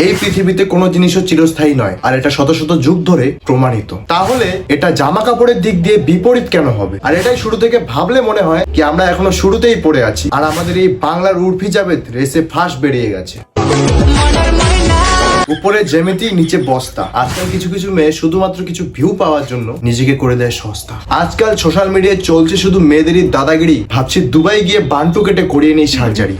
এই পৃথিবীতে কোনো জিনিসও চিরস্থায়ী নয়, আর এটা শত শত যুগ ধরে প্রমাণিত। তাহলে এটা জামা কাপড়ের দিক দিয়ে বিপরীত কেন হবে? আর এটাই শুরু থেকে ভাবলে মনে হয় কি আমরা এখনো শুরুতেই পড়ে আছি, আর আমাদের এই বাংলার উর্ফি জাবেদ রেসে ফার্স্ট বেরিয়ে গেছে। উপরে জ্যামিতি, নিচে বস্তা। আজকাল কিছু কিছু মেয়ে শুধুমাত্র কিছু ভিউ পাওয়ার জন্য নিজেকে করে দেয় সস্তা। আজকাল সোশ্যাল মিডিয়ায় চলছে শুধু মেয়েদেরই দাদাগিরি। ভাবছি দুবাই গিয়ে বান্টু কেটে করিয়ে নেই সার্জারি,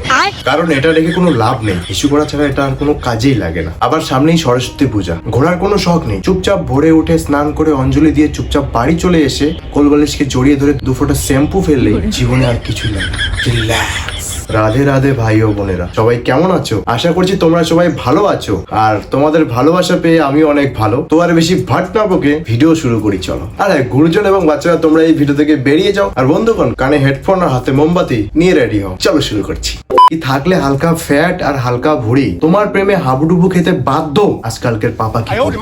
কারণ এটা রেখে কোনো লাভ নেই। ইস্যু করা ছাড়া এটা আর কোনো কাজেই লাগে না। আবার সামনেই সরস্বতী পূজা, ঘোরার কোনো শখ নেই। চুপচাপ ভোরে উঠে স্নান করে অঞ্জলি দিয়ে চুপচাপ বাড়ি চলে এসে কোলবালিশকে জড়িয়ে ধরে 2 ফোঁটা শ্যাম্পু ফেললে জীবনে আর কিছুই লাগে না। রিল্যাক্স। রাধে রাধে ভাই ও বোনেরা, সবাই কেমন আছো? আশা করছি তোমরা সবাই ভালো আছো, আর তোমাদের ভালোবাসা পেয়ে আমি অনেক ভালো। তো আর বেশি ভাট না বকে ভিডিও শুরু করি চলো। আর গুরুজন এবং বাচ্চারা তোমরা এই ভিডিও থেকে বেরিয়ে যাও, আর বন্ধুগণ কানে হেডফোন আর হাতে মোমবাতি নিয়ে রেডি হও, চলো শুরু করছি। কি থাকলে হালকা ফ্যাট আর হালকা ভুঁড়ি, তোমার প্রেমে হাবুডুবু খেতে বাধ্য আজকালকের পাপা কি করে?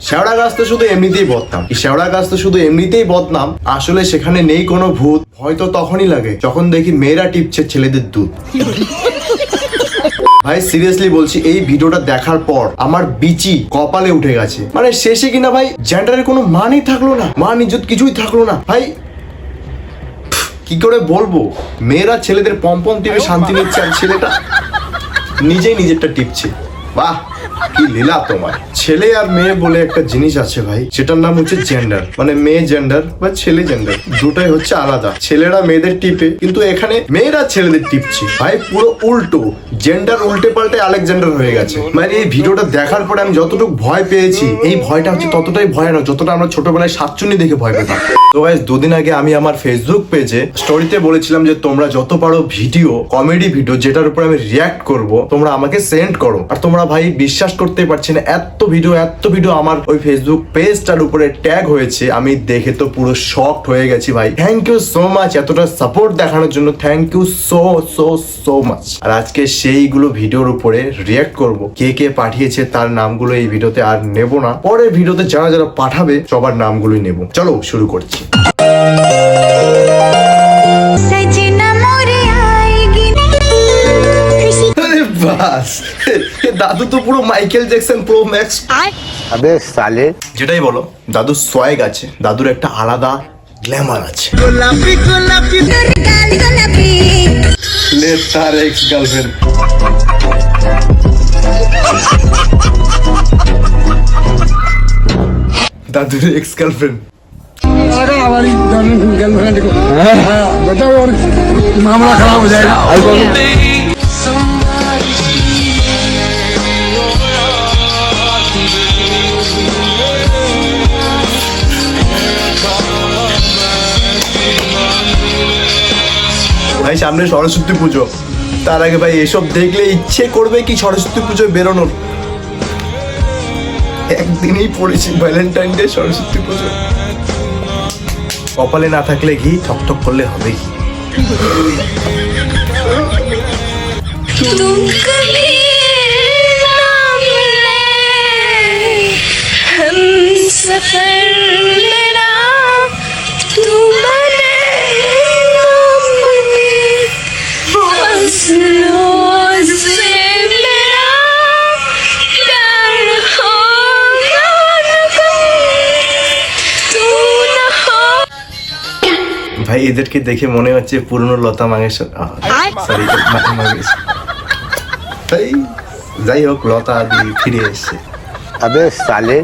শেওড়া গাছ তো শুধু এমনিতেই বদনাম। শেওড়া গাছ তো শুধু এমনিতেই বদনাম, আসলে সেখানে নেই কোনো ভূত। ভয় তো তখনই লাগে যখন দেখি মেয়েরা টিপছে ছেলেদের দুধ। ভাই সিরিয়াসলি বলছি, এই ভিডিওটা দেখার পর আমার বিচি কপালে উঠে গেছে। মানে শেষে কিনা ভাই জেন্ডারের কোনো মানই থাকলো না, মান ইজ্জত কিছুই থাকলো না। ভাই কি করে বলবো, মেয়েরা ছেলেদের পম্পম টিপে শান্তি নিচ্ছে, আর ছেলেটা নিজেই নিজেরটা টিপছে। বাহ কি লীলা তোমার। ছেলে আর মেয়ে বলে একটা জিনিস আছে ভাই, সেটার নাম হচ্ছে জেন্ডার। মানে মেয়ে জেন্ডার বা ছেলে জেন্ডার দুটাই হচ্ছে আলাদা। ছেলেরা মেয়েদের টিপে, কিন্তু এখানে মেয়েরা ছেলেদের টিপছে। ভাই পুরো উল্টো, জেন্ডার উল্টে পাল্টে আলেকজান্ডার হয়ে গেছে। মানে এই ভিডিওটা দেখার পরে আমি যতটুকু ভয় পেয়েছি, এই ভয়টা হচ্ছে ততটাই ভয়ানক যতটা আমরা ছোটবেলায় শাকচুন্নি দেখে ভয় পেতাম। তো গাইস, 2 দিন আগে আমি আমার ফেসবুক পেজে স্টোরিতে বলেছিলাম যে তোমরা যত পারো ভিডিও, কমেডি ভিডিও যেটার উপর আমি রিয়াক্ট করব, তোমরা আমাকে সেন্ড করো। আর তোমরা ভাই বিশ্বাস করতে পারছি না, এত ভিডিও আমার ওই ফেসবুক পেজটার উপরে ট্যাগ হয়েছে। আমি দেখে তো পুরো শকড হয়ে গেছি ভাই। থ্যাংক ইউ সো মাচ এতটা সাপোর্ট দেখানোর জন্য, থ্যাংক ইউ সো মাচ। আর আজকে সেইগুলো ভিডিওর উপরে রিয়াক্ট করব। কে কে পাঠিয়েছে তার নামগুলো এই ভিডিওতে আর নেব না, পরের ভিডিওতে যারা যারা পাঠাবে সবার নামগুলোই নেব। চলো শুরু করছি। বাস, দাদু তো পুরো মাইকেল জ্যাকসন প্রো ম্যাক্স। আবে সালে, যেটাই বলো, দাদুর সোয়াগ আছে, দাদুর একটা আলাদা গ্ল্যামার আছে। গোলাপি গোলাপি তোর গাল গোলাপি, লে তার এক্স গার্লফ্রেন্ড। দাদুর এক্স গার্লফ্রেন্ড। अरे हमारी गर्लफ्रेंड को बताओ, और मामला खराब हो जाएगा। ভাই সামনে সরস্বতী পুজো, তার আগে ভাই এসব দেখলে ইচ্ছে করবে কি সরস্বতী পুজোয় বেরোনোর। একদিনই পড়েছি ভ্যালেন্টাইন ডে, সরস্বতী পুজো। কপালে না থাকলে ঘি, ঠকঠক করলে হবে কি? तुम कभी ना मिले हम सफर मेरा, तुम्हारे नाम बने फसलों से मेरा प्यार होगा न कभी, तू न हो। ভাই এদেরকে দেখে মনে হচ্ছে পুরনো লতা মঙ্গেশকর, সরি ভাই যাই হোক, লতা দি ফিরে এসছে। আবে সালে,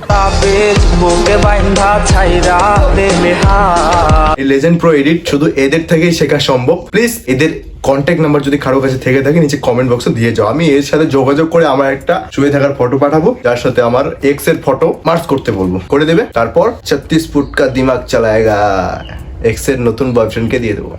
এই লেজেন্ড প্রো এডিট শুধু এদের থেকেই শেখা সম্ভব। প্লিজ এদের কন্ট্যাক্ট নাম্বার যদি কারো কাছে থেকে থাকে নিচে কমেন্ট বক্সে দিয়ে যাও। আমি এর সাথে যোগাযোগ করে আমার একটা শুয়ে থাকার ফটো পাঠাবো, যার সাথে আমার এক্স এর ফটো মার্চ করতে বলবো, করে দেবে। তারপর 36 ফুট কা দিমাগ চালায়েগা, এক্স এর নতুন বয়ফ্রেন্ডকে দিয়ে দেবো।